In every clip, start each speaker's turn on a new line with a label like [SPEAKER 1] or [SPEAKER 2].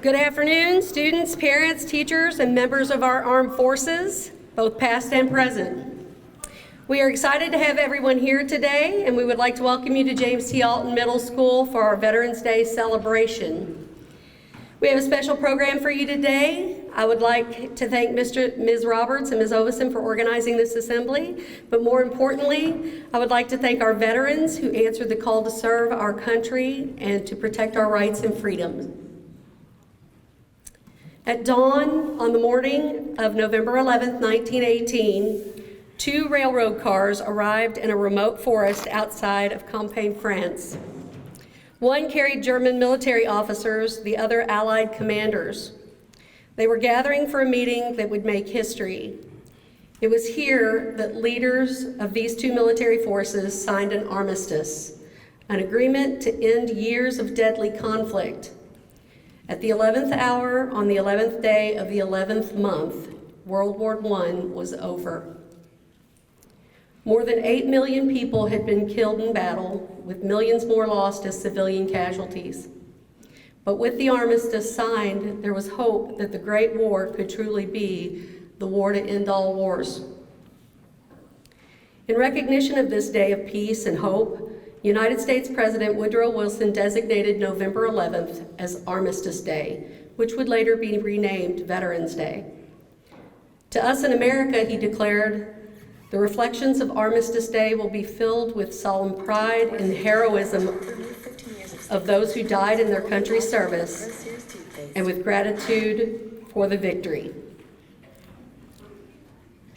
[SPEAKER 1] Good afternoon, students, parents, teachers, and members of our armed forces, both past and present. We are excited to have everyone here today, and we would like to welcome you to James T. Alton Middle School for our Veterans Day celebration. We have a special program for you today. I would like to thank Ms. Roberts and Ms. Ovison for organizing this assembly, but more importantly, I would like to thank our veterans who answered the call to serve our country and to protect our rights and freedoms. At dawn on the morning of November 11th, 1918, 2 railroad cars arrived in a remote forest outside of Compiègne, France. One carried German military officers, the other Allied commanders. They were gathering for a meeting that would make history. It was here that leaders of these 2 military forces signed an armistice, an agreement to end years of deadly conflict. At the 11th hour, on the 11th day of the 11th month, World War I was over. More than 8 million people had been killed in battle, with millions more lost as civilian casualties. But with the armistice signed, there was hope that the Great War could truly be the war to end all wars. In recognition of this day of peace and hope, United States President Woodrow Wilson designated November 11th as Armistice Day, which would later be renamed Veterans Day. To us in America, he declared, "The reflections of Armistice Day will be filled with solemn pride in the heroism of those who died in their country's service and with gratitude for the victory."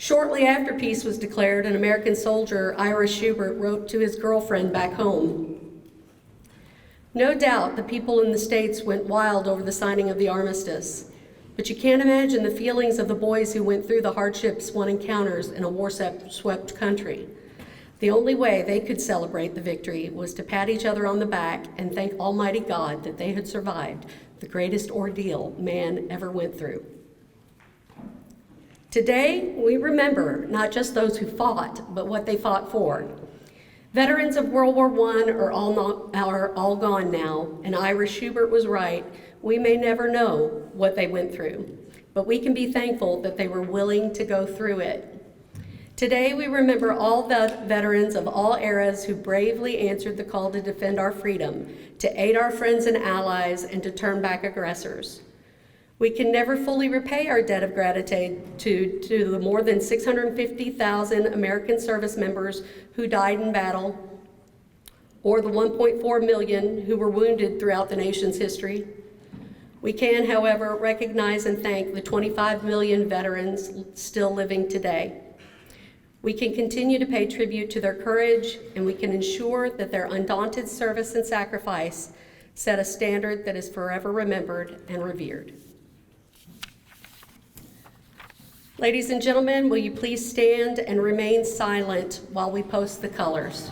[SPEAKER 1] Shortly after peace was declared, an American soldier, Ira Schubert, wrote to his girlfriend back home. No doubt the people in the States went wild over the signing of the armistice, but you can't imagine the feelings of the boys who went through the hardships one encounters in a war-swept country. The only way they could celebrate the victory was to pat each other on the back and thank Almighty God that they had survived the greatest ordeal man ever went through. Today, we remember not just those who fought, but what they fought for. Veterans of World War I are all gone now, and Ira Schubert was right. We may never know what they went through, but we can be thankful that they were willing to go through it. Today, we remember all the veterans of all eras who bravely answered the call to defend our freedom, to aid our friends and allies, and to turn back aggressors. We can never fully repay our debt of gratitude to the more than 650,000 American service members who died in battle, or the 1.4 million who were wounded throughout the nation's history. We can, however, recognize and thank the 25 million veterans still living today. We can continue to pay tribute to their courage, and we can ensure that their undaunted service and sacrifice set a standard that is forever remembered and revered. Ladies and gentlemen, will you please stand and remain silent while we post the colors?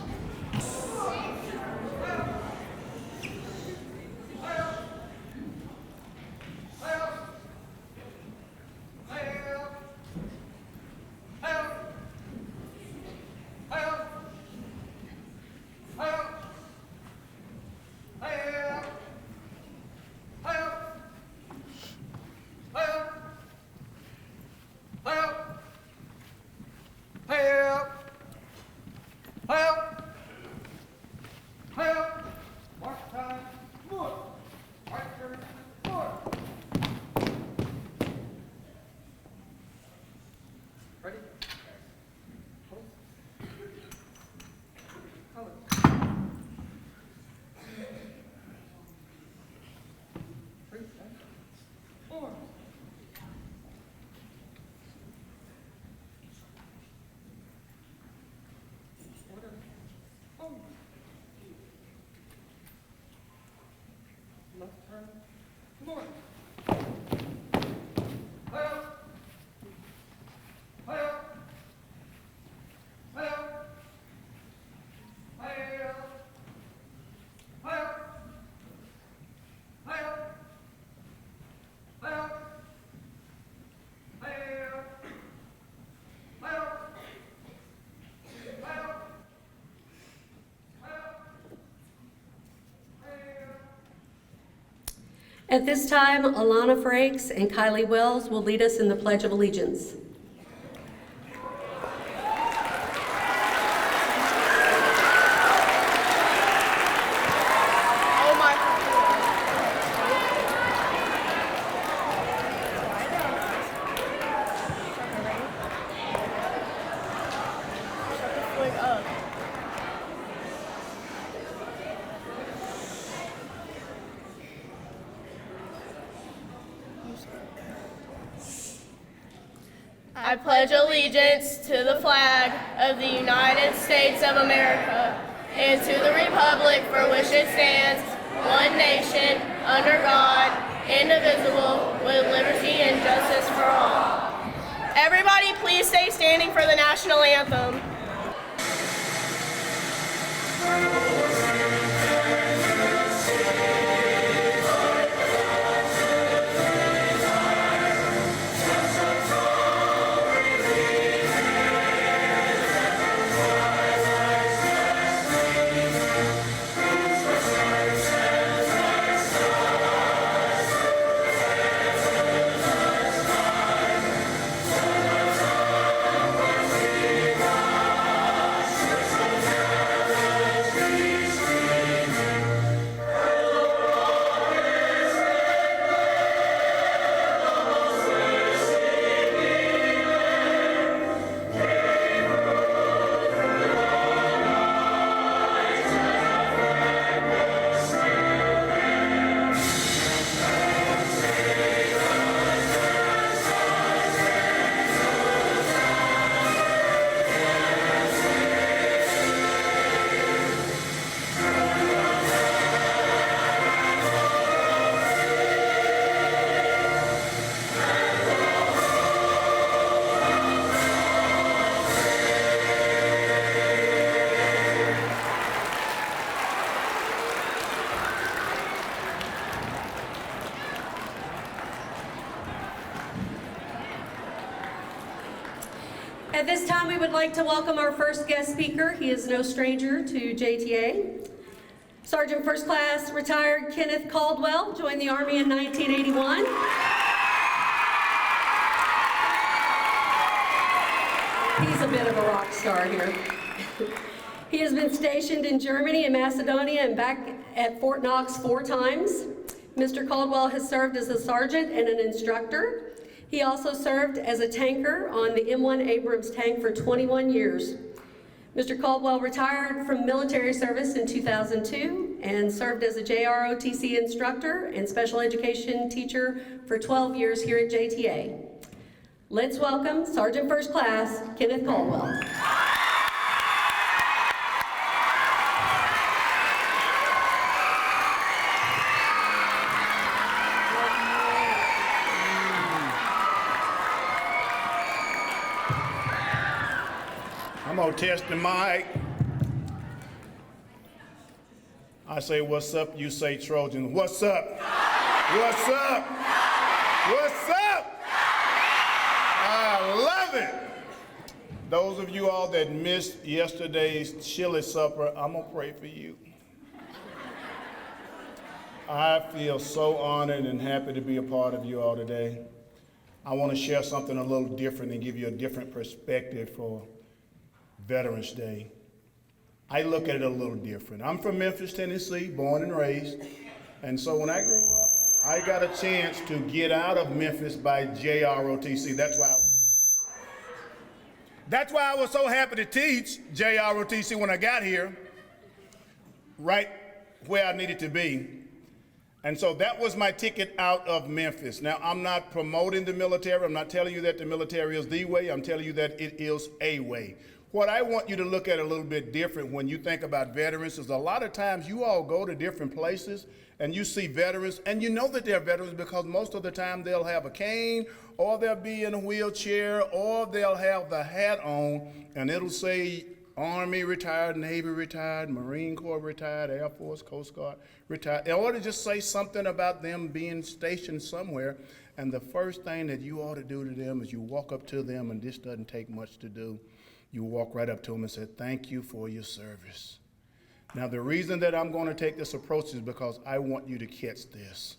[SPEAKER 1] At this time, Alana Frakes and Kylie Wells will lead us in the Pledge of Allegiance.
[SPEAKER 2] I pledge allegiance to the flag of the United States of America and to the republic for which it stands, one nation, under God, indivisible, with liberty and justice for all. Everybody please stay standing for the national anthem.
[SPEAKER 1] At this time, we would like to welcome our first guest speaker. He is no stranger to JTA. Sergeant First Class retired Kenneth Caldwell joined the Army in 1981. He's a bit of a rock star here. He has been stationed in Germany and Macedonia and back at Fort Knox 4 times. Mr. Caldwell has served as a sergeant and an instructor. He also served as a tanker on the M1 Abrams tank for 21 years. Mr. Caldwell retired from military service in 2002 and served as a JROTC instructor and special education teacher for 12 years here at JTA. Let's welcome Sergeant First Class Kenneth Caldwell.
[SPEAKER 3] I'm gonna test the mic. I say, what's up? You say, Trojan, what's up? What's up? What's up? I love it. Those of you all that missed yesterday's chili supper, I'm gonna pray for you. I feel so honored and happy to be a part of you all today. I want to share something a little different and give you a different perspective for Veterans Day. I look at it a little different. I'm from Memphis, Tennessee, born and raised. And so when I grew up, I got a chance to get out of Memphis by JROTC. That's why I was so happy to teach JROTC when I got here, right where I needed to be. And so that was my ticket out of Memphis. Now, I'm not promoting the military. I'm not telling you that the military is the way. I'm telling you that it is a way. What I want you to look at a little bit different when you think about veterans is a lot of times you all go to different places and you see veterans and you know that they're veterans because most of the time they'll have a cane or they'll be in a wheelchair or they'll have the hat on and it'll say Army retired, Navy retired, Marine Corps retired, Air Force, Coast Guard retired. Or to just say something about them being stationed somewhere. And the first thing that you ought to do to them is you walk up to them, and this doesn't take much to do. You walk right up to them and say, thank you for your service. Now, the reason that I'm going to take this approach is because I want you to catch this.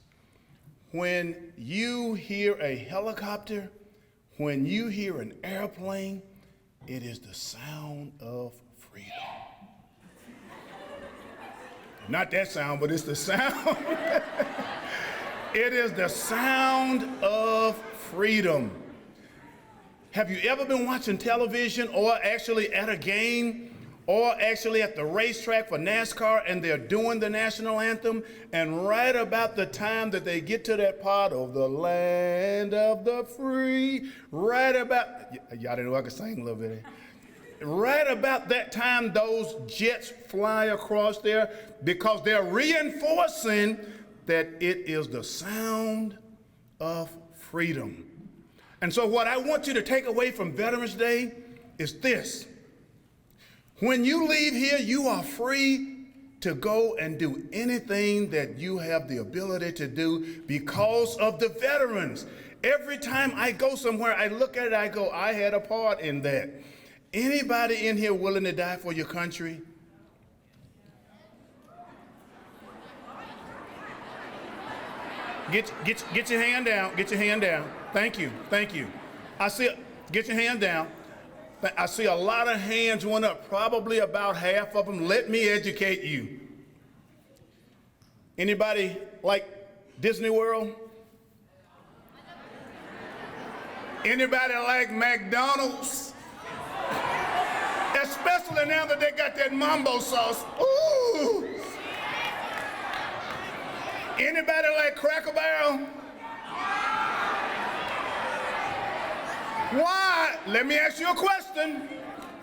[SPEAKER 3] when you hear a helicopter, when you hear an airplane, it is the sound of freedom. Not that sound, but it's the sound. It is the sound of freedom. Have you ever been watching television or actually at a game or actually at the racetrack for NASCAR and they're doing the national anthem, and right about the time that they get to that part of the land of the free, right about, y'all didn't know I could sing a little bit. Right about that time, those jets fly across there because they're reinforcing that it is the sound of freedom. And so what I want you to take away from Veterans Day is this. When you leave here, you are free to go and do anything that you have the ability to do because of the veterans. Every time I go somewhere, I look at it, I go, I had a part in that. Anybody in here willing to die for your country? Get your hand down. Get your hand down. Thank you. Thank you. Get your hand down. I see a lot of hands went up, probably about half of them. Let me educate you. Anybody like Disney World? Anybody like McDonald's? Especially now that they got that mambo sauce. Ooh. Anybody like Cracker Barrel? Why? Let me ask you a question.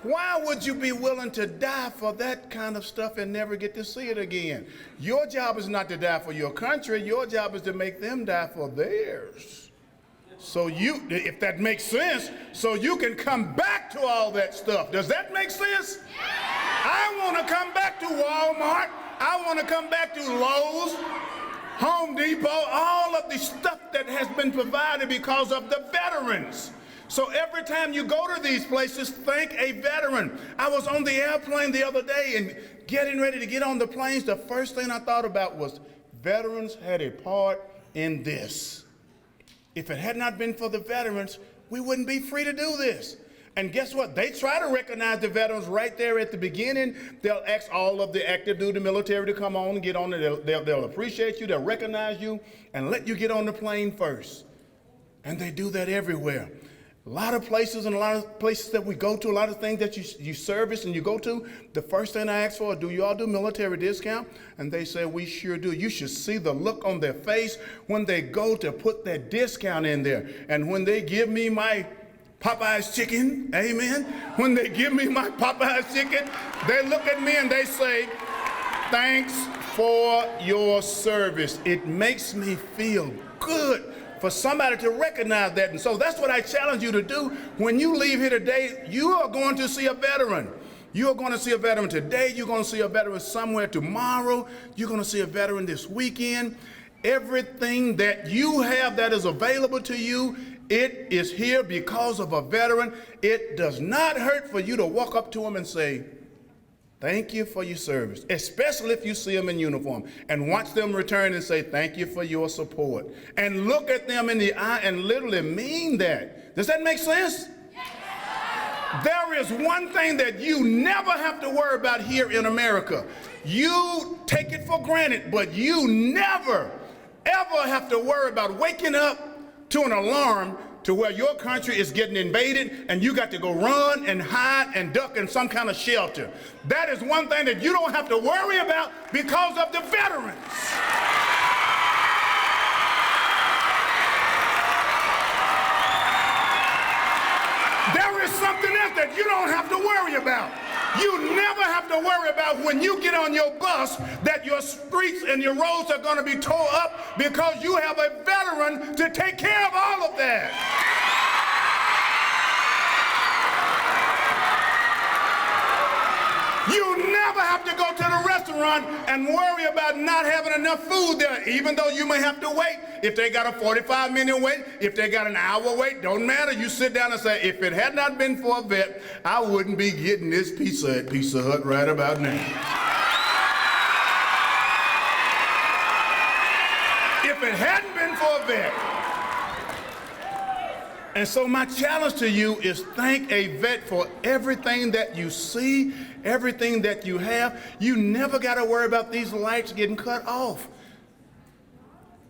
[SPEAKER 3] Why would you be willing to die for that kind of stuff and never get to see it again? Your job is not to die for your country. Your job is to make them die for theirs. So you, if that makes sense, so you can come back to all that stuff. Does that make sense? I want to come back to Walmart. I want to come back to Lowe's, Home Depot, all of the stuff that has been provided because of the veterans. So every time you go to these places, thank a veteran. I was on the airplane the other day and getting ready to get on the planes. The first thing I thought about was veterans had a part in this. If it had not been for the veterans, we wouldn't be free to do this. And guess what? They try to recognize the veterans right there at the beginning. They'll ask all of the active duty military to come on and get on it. They'll appreciate you, they'll recognize you, and let you get on the plane first. And they do that everywhere. A lot of places and a lot of places that we go to, a lot of things that you service and you go to, the first thing I ask for, do you all do military discount? And they say, we sure do. You should see the look on their face when they go to put that discount in there. And when they give me my Popeye's chicken, amen? When they give me my Popeye's chicken, they look at me and they say, thanks for your service. It makes me feel good for somebody to recognize that. And so that's what I challenge you to do. When you leave here today, you are going to see a veteran. You are going to see a veteran today. You're going to see a veteran somewhere tomorrow. You're going to see a veteran this weekend. Everything that you have that is available to you, it is here because of a veteran. It does not hurt for you to walk up to them and say, thank you for your service, especially if you see them in uniform, and watch them return and say, thank you for your support. And look at them in the eye and literally mean that. Does that make sense? Yes. There is one thing that you never have to worry about here in America. You take it for granted, but you never, ever have to worry about waking up to an alarm to where your country is getting invaded and you got to go run and hide and duck in some kind of shelter. That is one thing that you don't have to worry about because of the veterans. There is something else that you don't have to worry about. You never have to worry about when you get on your bus that your streets and your roads are going to be tore up because you have a veteran to take care of all of that. You never have to go to the restaurant and worry about not having enough food there, even though you may have to wait. If they got a 45-minute wait, if they got an hour wait, don't matter. You sit down and say, if it had not been for a vet, I wouldn't be getting this pizza at Pizza Hut right about now. If it hadn't been for a vet. And so my challenge to you is thank a vet for everything that you see, everything that you have. You never got to worry about these lights getting cut off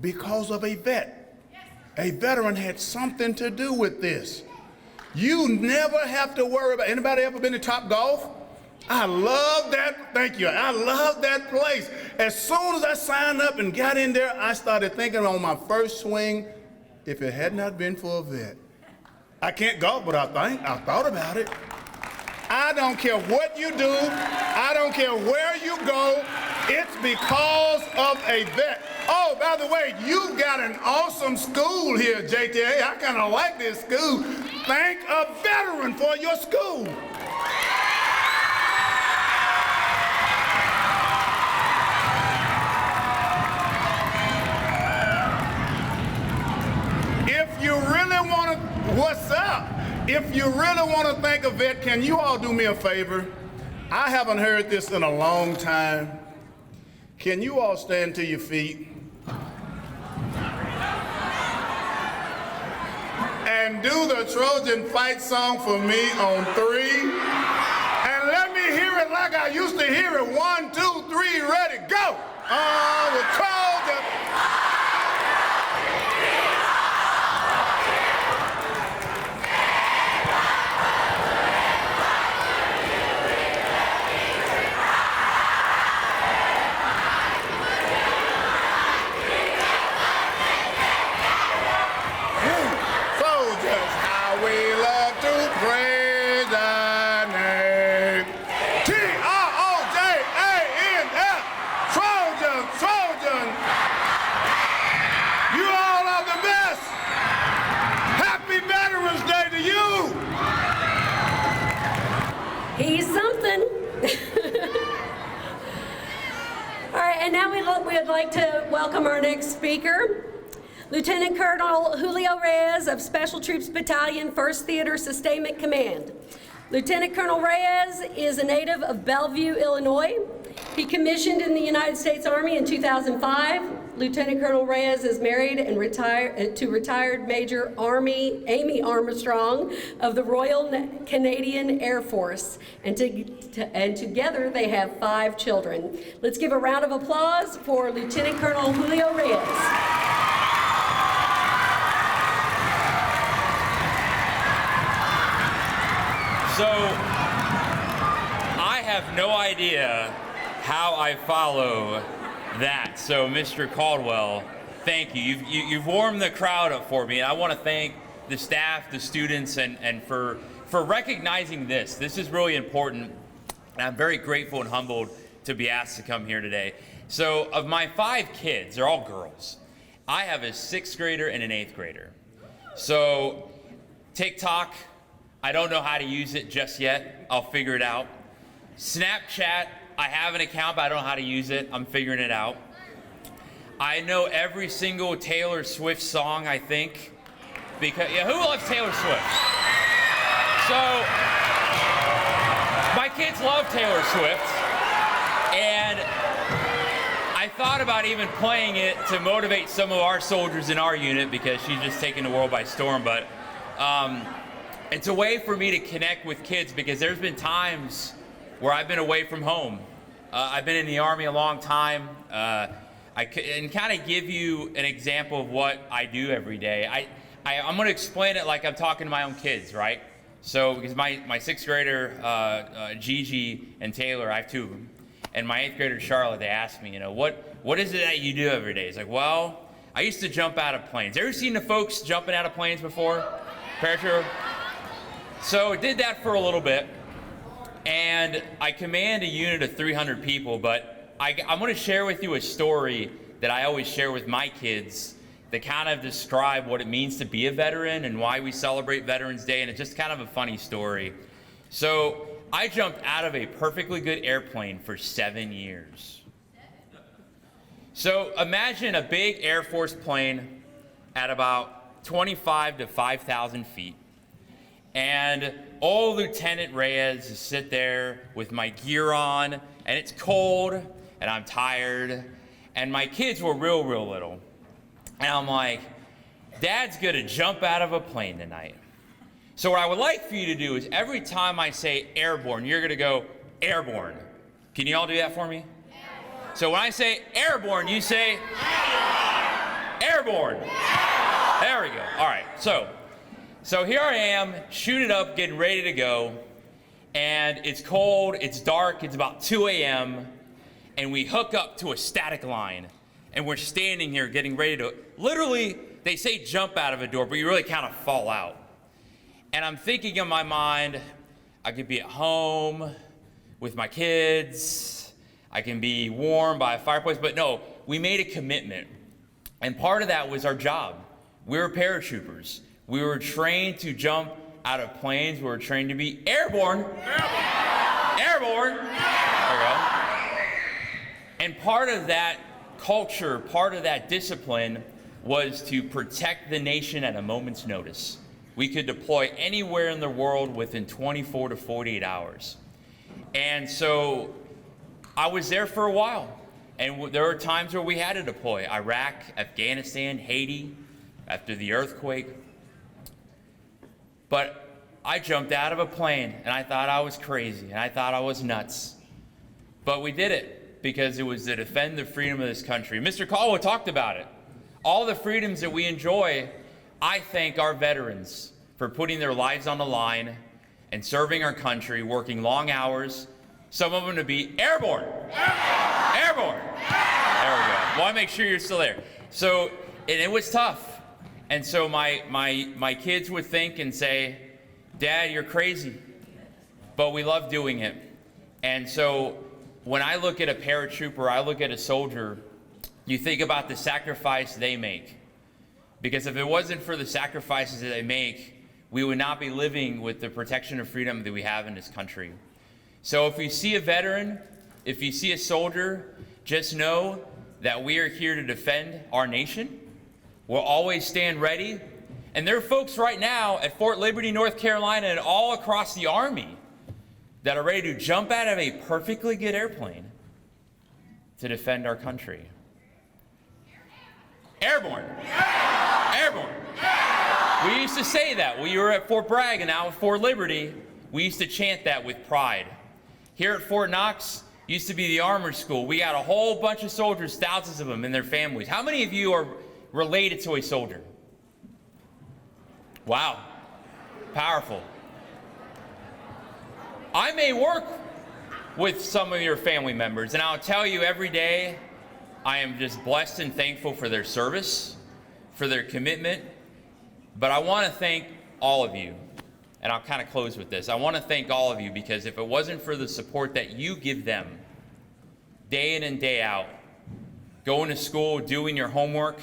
[SPEAKER 3] because of a vet. A veteran had something to do with this. You never have to worry about, anybody ever been to Top Golf? I love that, thank you, I love that place. As soon as I signed up and got in there, I started thinking on my first swing, if it had not been for a vet. I can't golf, but I thought about it. I don't care what you do, I don't care where you go, it's because of a vet. Oh, by the way, you got an awesome school here, JTA. I kind of like this school. Thank a veteran for your school. If you really want to, what's up? If you really want to thank a vet, can you all do me a favor? I haven't heard this in a long time. Can you all stand to your feet? And do the Trojan fight song for me on 3. And let me hear it like I used to hear it. 1, 2, 3, ready, go! The Trojan.
[SPEAKER 1] He's something. All right, and now we'd like to welcome our next speaker, Lieutenant Colonel Julio Reyes of Special Troops Battalion, 1st Theater Sustainment Command. Lieutenant Colonel Reyes is a native of Bellevue, Illinois. He commissioned in the United States Army in 2005. Lieutenant Colonel Reyes is married and retired Major Amy Armstrong of the Royal Canadian Air Force, and together they have 5 children. Let's give a round of applause for Lieutenant Colonel Julio Reyes.
[SPEAKER 4] So, I have no idea how I follow that. So, Mr. Caldwell, thank you. You've warmed the crowd up for me, and I want to thank the staff, the students, and for recognizing this. This is really important, and I'm very grateful and humbled to be asked to come here today. So, of my 5 kids, they're all girls. I have a 6th grader and an 8th grader. So, TikTok, I don't know how to use it just yet. I'll figure it out. Snapchat, I have an account, but I don't know how to use it. I'm figuring it out. I know every single Taylor Swift song, I think. Because, yeah, who loves Taylor Swift? So, my kids love Taylor Swift. And I thought about even playing it to motivate some of our soldiers in our unit because she's just taking the world by storm. But it's a way for me to connect with kids because there's been times where I've been away from home. I've been in the Army a long time. And kind of give you an example of what I do every day. I'm going to explain it like I'm talking to my own kids, right? So, because my 6th grader, Gigi and Taylor, I have 2 of them, and my 8th grader, Charlotte, they asked me, what is it that you do every day? It's like, well, I used to jump out of planes. Ever seen the folks jumping out of planes before? Paratrooper? So, I did that for a little bit. And I command a unit of 300 people, but I'm going to share with you a story that I always share with my kids that kind of describe what it means to be a veteran and why we celebrate Veterans Day, and it's just kind of a funny story. So I jumped out of a perfectly good airplane for 7 years. So imagine a big Air Force plane at about 25 to 5,000 feet. And old Lieutenant Reyes is sit there with my gear on, and it's cold, and I'm tired, and my kids were real little. And I'm like, Dad's gonna jump out of a plane tonight. So what I would like for you to do is every time I say airborne, you're gonna go airborne. Can you all do that for me? Airborne. So when I say airborne, you say airborne. There we go. All right, so here I am, shooting up, getting ready to go, and it's cold, it's dark, it's about 2 a.m., and we hook up to a static line, and we're standing here getting ready to, literally, they say jump out of a door, but you really kind of fall out. And I'm thinking in my mind, I could be at home with my kids, I can be warm by a fireplace, but no, we made a commitment. And part of that was our job. We were paratroopers. We were trained to jump out of planes. We were trained to be airborne. Airborne. There we go. And part of that culture, part of that discipline was to protect the nation at a moment's notice. We could deploy anywhere in the world within 24 to 48 hours. And so I was there for a while. And there were times where we had to deploy. Iraq, Afghanistan, Haiti, after the earthquake. But I jumped out of a plane and I thought I was crazy and I thought I was nuts. But we did it because it was to defend the freedom of this country. Mr. Caldwell talked about it. All the freedoms that we enjoy, I thank our veterans for putting their lives on the line and serving our country, working long hours, some of them to be airborne. Airborne. There we go. Well, I make sure you're still there. So, and it was tough. And so my kids would think and say, Dad, you're crazy. But we love doing it. And so when I look at a paratrooper, I look at a soldier, you think about the sacrifice they make. Because if it wasn't for the sacrifices that they make, we would not be living with the protection of freedom that we have in this country. So if you see a veteran, if you see a soldier, just know that we are here to defend our nation. We'll always stand ready. And there are folks right now at Fort Liberty, North Carolina, and all across the Army that are ready to jump out of a perfectly good airplane to defend our country. Airborne. Airborne. We used to say that. We were at Fort Bragg and now at Fort Liberty. We used to chant that with pride. Here at Fort Knox, used to be the Armored School. We got a whole bunch of soldiers, thousands of them, and their families. How many of you are related to a soldier? Wow. Powerful. I may work with some of your family members, and I'll tell you every day, I am just blessed and thankful for their service, for their commitment. But I want to thank all of you. And I'll kind of close with this. I want to thank all of you because if it wasn't for the support that you give them day in and day out, going to school, doing your homework,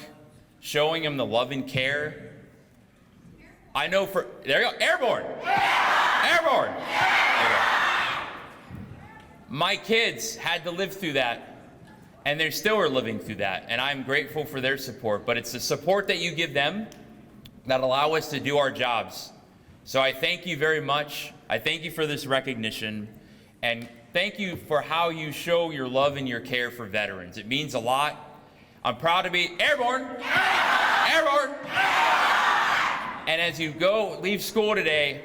[SPEAKER 4] showing them the love and care, I know for, there you go, airborne, airborne. There you go. My kids had to live through that, and they still are living through that, and I'm grateful for their support, but it's the support that you give them that allow us to do our jobs. So I thank you very much. I thank you for this recognition, and thank you for how you show your love and your care for veterans. It means a lot. I'm proud to be airborne, airborne. And as you leave school today,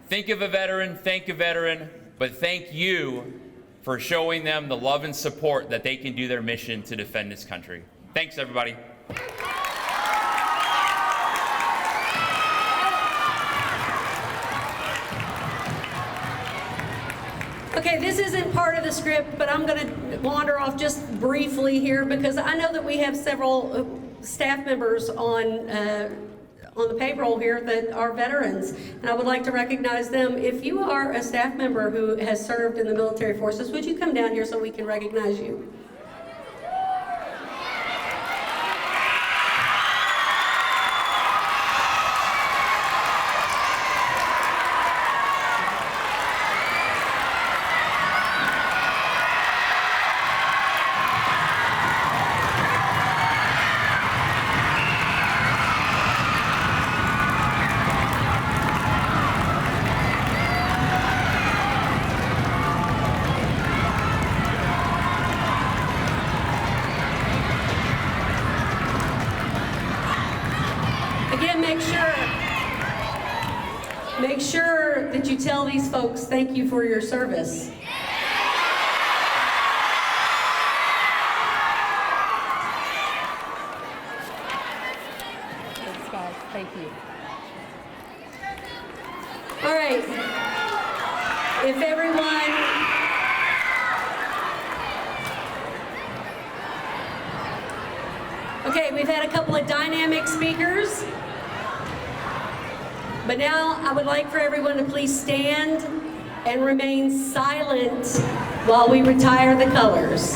[SPEAKER 4] think of a veteran, thank a veteran, but thank you for showing them the love and support that they can do their mission to defend this country. Thanks, everybody.
[SPEAKER 1] Okay, this isn't part of the script, but I'm going to wander off just briefly here because I know that we have several staff members on the payroll here that are veterans, and I would like to recognize them. If you are a staff member who has served in the military forces, would you come down here so we can recognize you? sure that you tell these folks thank you for your service.
[SPEAKER 5] Thanks, guys. Thank you.
[SPEAKER 1] All right. If everyone, okay, we've had a couple of dynamic speakers, but now I would like for everyone to please stand and remain silent while we retire the colors.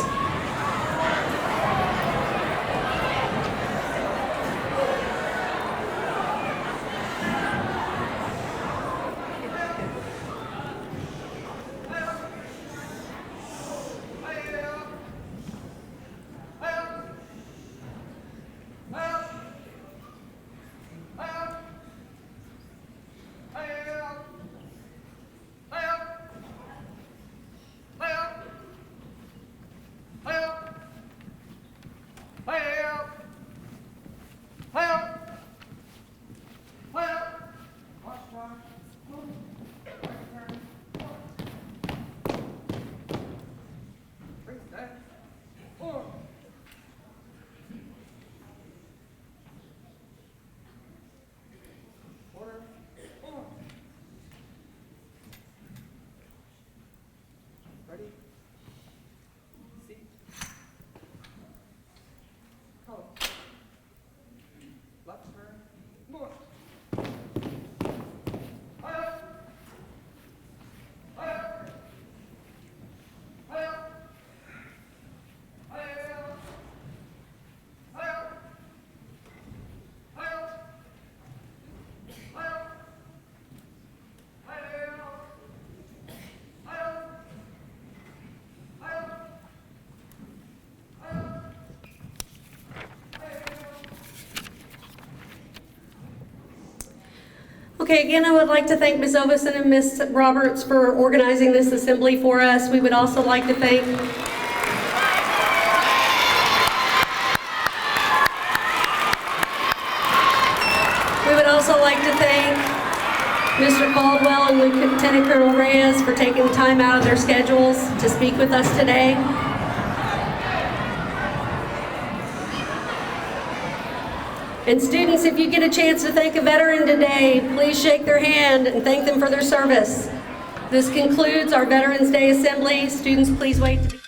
[SPEAKER 1] Okay, again, I would like to thank Ms. Ovison and Ms. Roberts for organizing this assembly for us. We would also like to thank Mr. Caldwell and Lieutenant Colonel Reyes for taking time out of their schedules to speak with us today. And students, if you get a chance to thank a veteran today, please shake their hand and thank them for their service. This concludes our Veterans Day Assembly. Students, please wait to be